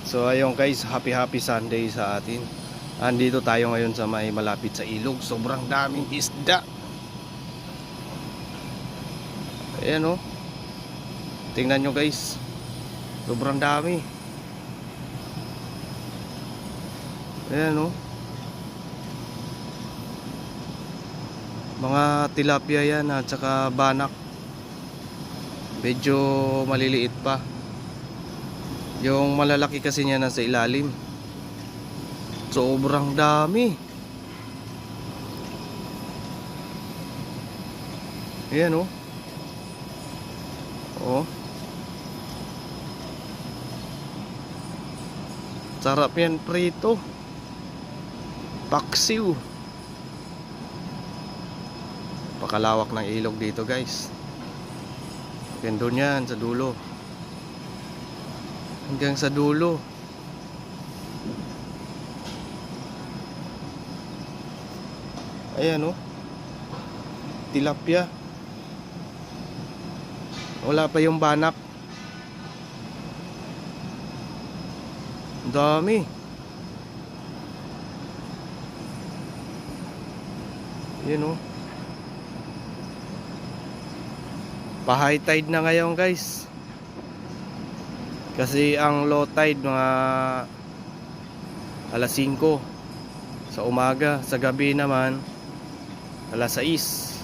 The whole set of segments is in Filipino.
So ayun guys, happy Sunday sa atin. Andito tayo ngayon sa may malapit sa ilog. Sobrang daming isda. Ayan oh. Tingnan nyo guys. Sobrang dami. Ayan oh. Mga tilapia yan at saka banak. Medyo maliliit pa. Yung malalaki kasi niya nasa ilalim. Sobrang dami. Ayan oh. Oh. Sarap yan prito. Paksiw. Pakalawak ng ilog dito guys. Ganda yan sa dulo. Hanggang sa dulo. Ayan oh. Tilapia. Wala pa yung banak. Ang dami. Ayan oh. Pa-high tide na ngayon guys. Kasi ang low tide mga alas 5 sa umaga, sa gabi naman alas 6.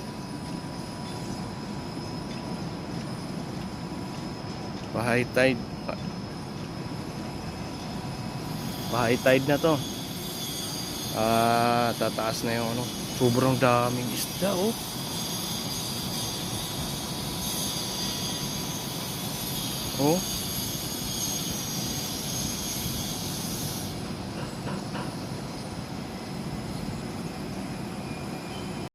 Pa-high tide. Pa-high tide na to. Tataas na yung ano. Sobrang daming isda oh. Oh.